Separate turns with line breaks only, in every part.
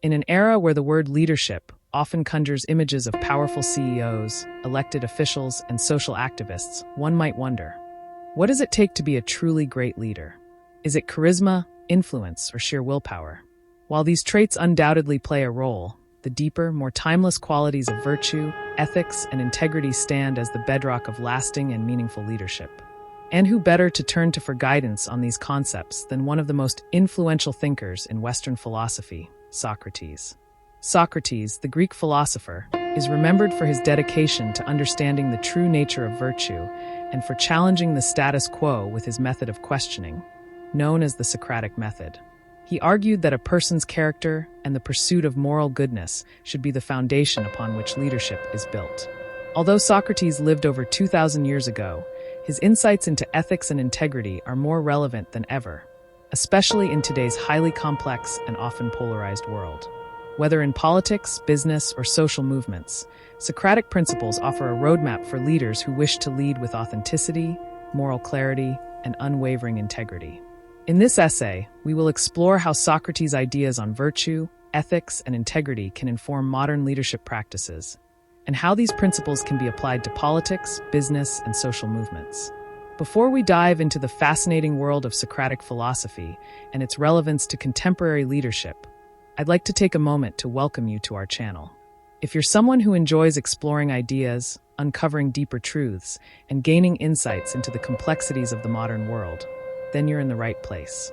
In an era where the word leadership often conjures images of powerful CEOs, elected officials, and social activists, one might wonder, what does it take to be a truly great leader? Is it charisma, influence, or sheer willpower? While these traits undoubtedly play a role, the deeper, more timeless qualities of virtue, ethics, and integrity stand as the bedrock of lasting and meaningful leadership. And who better to turn to for guidance on these concepts than one of the most influential thinkers in Western philosophy, Socrates. Socrates, the Greek philosopher, is remembered for his dedication to understanding the true nature of virtue and for challenging the status quo with his method of questioning, known as the Socratic method. He argued that a person's character and the pursuit of moral goodness should be the foundation upon which leadership is built. Although Socrates lived over 2,000 years ago, his insights into ethics and integrity are more relevant than ever, especially in today's highly complex and often polarized world. Whether in politics, business, or social movements, Socratic principles offer a roadmap for leaders who wish to lead with authenticity, moral clarity, and unwavering integrity. In this essay, we will explore how Socrates' ideas on virtue, ethics, and integrity can inform modern leadership practices, and how these principles can be applied to politics, business, and social movements. Before we dive into the fascinating world of Socratic philosophy and its relevance to contemporary leadership, I'd like to take a moment to welcome you to our channel. If you're someone who enjoys exploring ideas, uncovering deeper truths, and gaining insights into the complexities of the modern world, then you're in the right place.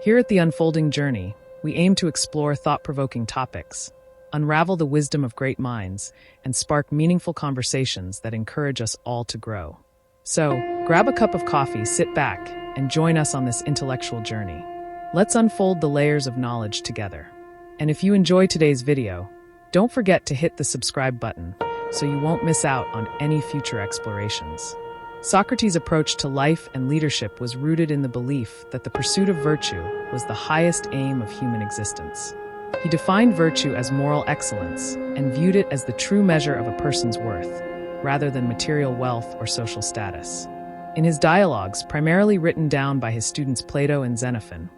Here at The Unfolding Journey, we aim to explore thought-provoking topics, unravel the wisdom of great minds, and spark meaningful conversations that encourage us all to grow. So, grab a cup of coffee, sit back, and join us on this intellectual journey. Let's unfold the layers of knowledge together. And if you enjoy today's video, don't forget to hit the subscribe button so you won't miss out on any future explorations. Socrates' approach to life and leadership was rooted in the belief that the pursuit of virtue was the highest aim of human existence. He defined virtue as moral excellence and viewed it as the true measure of a person's worth, rather than material wealth or social status. In his dialogues, primarily written down by his students Plato and Xenophon,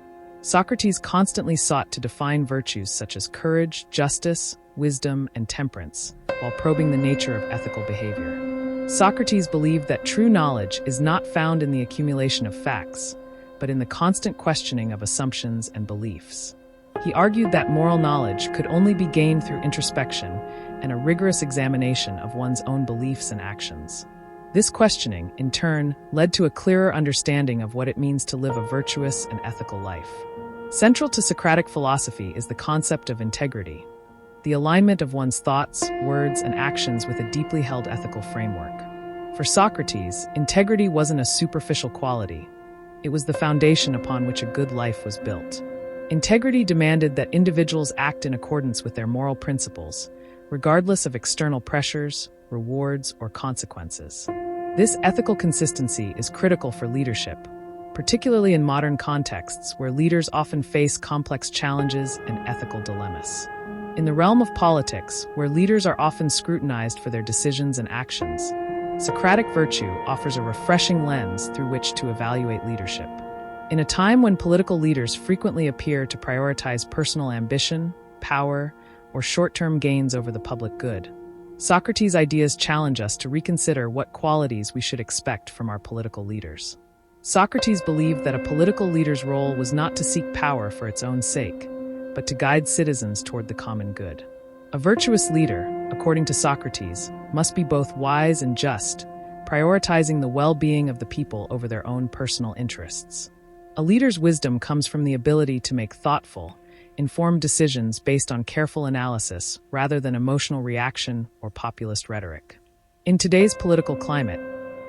Socrates constantly sought to define virtues such as courage, justice, wisdom, and temperance, while probing the nature of ethical behavior. Socrates believed that true knowledge is not found in the accumulation of facts, but in the constant questioning of assumptions and beliefs. He argued that moral knowledge could only be gained through introspection and a rigorous examination of one's own beliefs and actions. This questioning, in turn, led to a clearer understanding of what it means to live a virtuous and ethical life. Central to Socratic philosophy is the concept of integrity, the alignment of one's thoughts, words, and actions with a deeply held ethical framework. For Socrates, integrity wasn't a superficial quality. It was the foundation upon which a good life was built. Integrity demanded that individuals act in accordance with their moral principles, regardless of external pressures, rewards, or consequences. This ethical consistency is critical for leadership, particularly in modern contexts where leaders often face complex challenges and ethical dilemmas. In the realm of politics, where leaders are often scrutinized for their decisions and actions, Socratic virtue offers a refreshing lens through which to evaluate leadership. In a time when political leaders frequently appear to prioritize personal ambition, power, or short-term gains over the public good, Socrates' ideas challenge us to reconsider what qualities we should expect from our political leaders. Socrates believed that a political leader's role was not to seek power for its own sake, but to guide citizens toward the common good. A virtuous leader, according to Socrates, must be both wise and just, prioritizing the well-being of the people over their own personal interests. A leader's wisdom comes from the ability to make thoughtful, informed decisions based on careful analysis rather than emotional reaction or populist rhetoric. In today's political climate,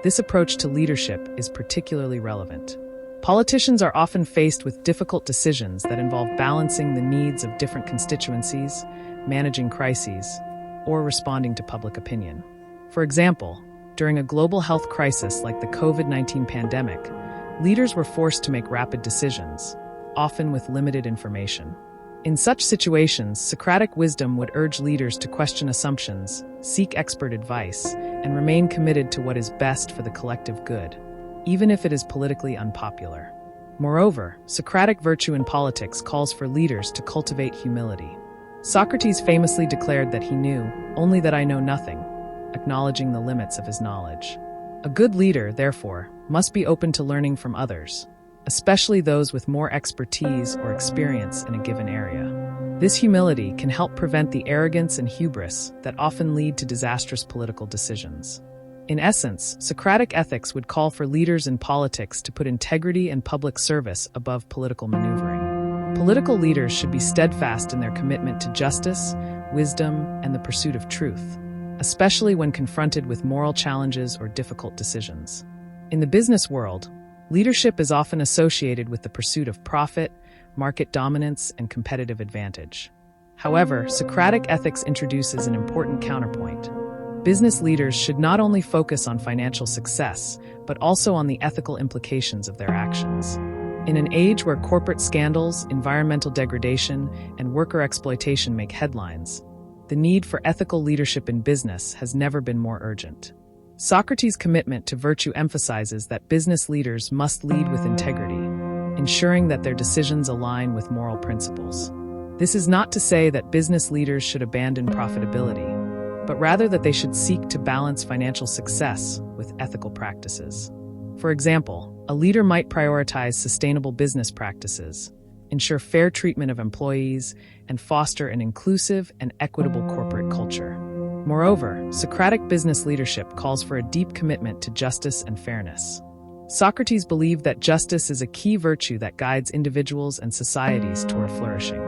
this approach to leadership is particularly relevant. Politicians are often faced with difficult decisions that involve balancing the needs of different constituencies, managing crises, or responding to public opinion. For example, during a global health crisis like the COVID-19 pandemic, leaders were forced to make rapid decisions, often with limited information. In such situations, Socratic wisdom would urge leaders to question assumptions, seek expert advice, and remain committed to what is best for the collective good, even if it is politically unpopular. Moreover, Socratic virtue in politics calls for leaders to cultivate humility. Socrates famously declared that he knew, only that I know nothing, acknowledging the limits of his knowledge. A good leader, therefore, must be open to learning from others, especially those with more expertise or experience in a given area. This humility can help prevent the arrogance and hubris that often lead to disastrous political decisions. In essence, Socratic ethics would call for leaders in politics to put integrity and public service above political maneuvering. Political leaders should be steadfast in their commitment to justice, wisdom, and the pursuit of truth, especially when confronted with moral challenges or difficult decisions. In the business world, leadership is often associated with the pursuit of profit, market dominance, and competitive advantage. However, Socratic ethics introduces an important counterpoint. Business leaders should not only focus on financial success, but also on the ethical implications of their actions. In an age where corporate scandals, environmental degradation, and worker exploitation make headlines, the need for ethical leadership in business has never been more urgent. Socrates' commitment to virtue emphasizes that business leaders must lead with integrity, ensuring that their decisions align with moral principles. This is not to say that business leaders should abandon profitability, but rather that they should seek to balance financial success with ethical practices. For example, a leader might prioritize sustainable business practices, ensure fair treatment of employees, and foster an inclusive and equitable corporate culture. Moreover, Socratic business leadership calls for a deep commitment to justice and fairness. Socrates believed that justice is a key virtue that guides individuals and societies toward flourishing.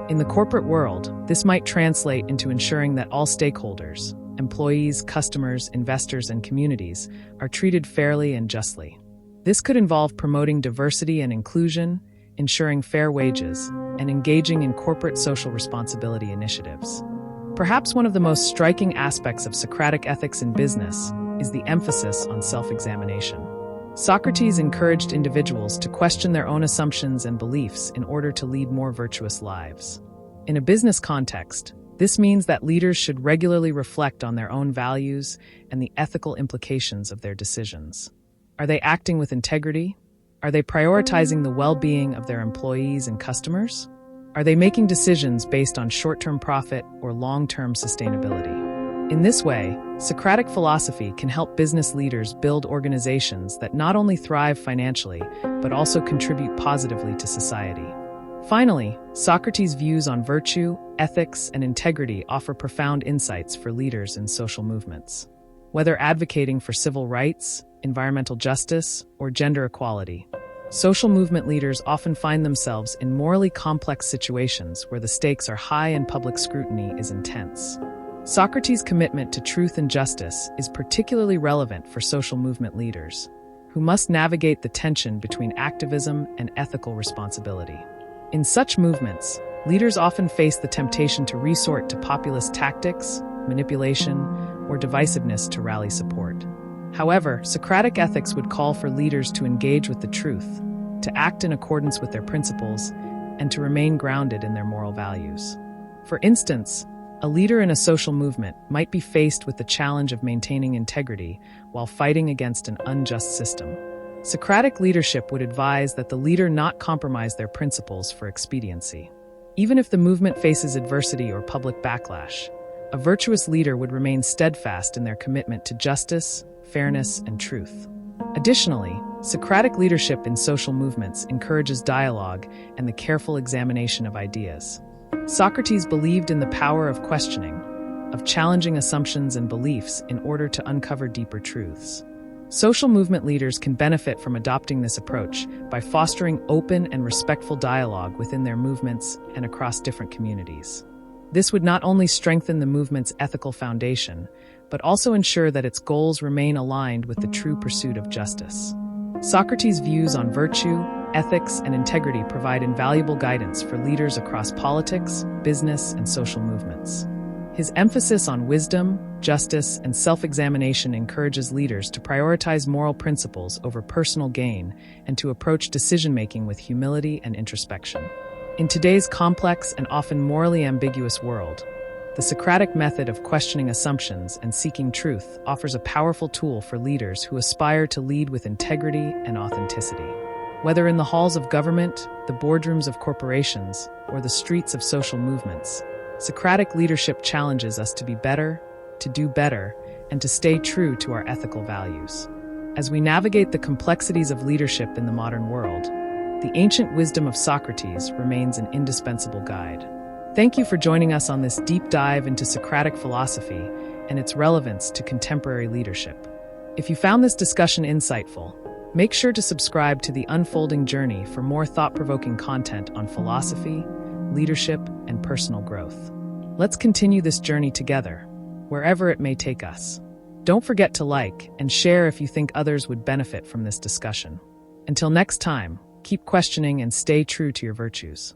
In the corporate world, this might translate into ensuring that all stakeholders, employees, customers, investors, and communities, are treated fairly and justly. This could involve promoting diversity and inclusion, ensuring fair wages, and engaging in corporate social responsibility initiatives. Perhaps one of the most striking aspects of Socratic ethics in business is the emphasis on self-examination. Socrates encouraged individuals to question their own assumptions and beliefs in order to lead more virtuous lives. In a business context, this means that leaders should regularly reflect on their own values and the ethical implications of their decisions. Are they acting with integrity? Are they prioritizing the well-being of their employees and customers? Are they making decisions based on short-term profit or long-term sustainability? In this way, Socratic philosophy can help business leaders build organizations that not only thrive financially, but also contribute positively to society. Finally, Socrates' views on virtue, ethics, and integrity offer profound insights for leaders in social movements. Whether advocating for civil rights, environmental justice, or gender equality, social movement leaders often find themselves in morally complex situations where the stakes are high and public scrutiny is intense. Socrates' commitment to truth and justice is particularly relevant for social movement leaders, who must navigate the tension between activism and ethical responsibility. In such movements, leaders often face the temptation to resort to populist tactics, manipulation, or divisiveness to rally support. However, Socratic ethics would call for leaders to engage with the truth, to act in accordance with their principles, and to remain grounded in their moral values. For instance, a leader in a social movement might be faced with the challenge of maintaining integrity while fighting against an unjust system. Socratic leadership would advise that the leader not compromise their principles for expediency. Even if the movement faces adversity or public backlash, a virtuous leader would remain steadfast in their commitment to justice, fairness, and truth. Additionally, Socratic leadership in social movements encourages dialogue and the careful examination of ideas. Socrates believed in the power of questioning, of challenging assumptions and beliefs in order to uncover deeper truths. Social movement leaders can benefit from adopting this approach by fostering open and respectful dialogue within their movements and across different communities. This would not only strengthen the movement's ethical foundation, but also ensure that its goals remain aligned with the true pursuit of justice. Socrates' views on virtue, ethics, and integrity provide invaluable guidance for leaders across politics, business, and social movements. His emphasis on wisdom, justice, and self-examination encourages leaders to prioritize moral principles over personal gain and to approach decision-making with humility and introspection. In today's complex and often morally ambiguous world, the Socratic method of questioning assumptions and seeking truth offers a powerful tool for leaders who aspire to lead with integrity and authenticity. Whether in the halls of government, the boardrooms of corporations, or the streets of social movements, Socratic leadership challenges us to be better, to do better, and to stay true to our ethical values. As we navigate the complexities of leadership in the modern world, the ancient wisdom of Socrates remains an indispensable guide. Thank you for joining us on this deep dive into Socratic philosophy and its relevance to contemporary leadership. If you found this discussion insightful, make sure to subscribe to The Unfolding Journey for more thought-provoking content on philosophy, leadership, and personal growth. Let's continue this journey together, wherever it may take us. Don't forget to like and share if you think others would benefit from this discussion. Until next time, keep questioning and stay true to your virtues.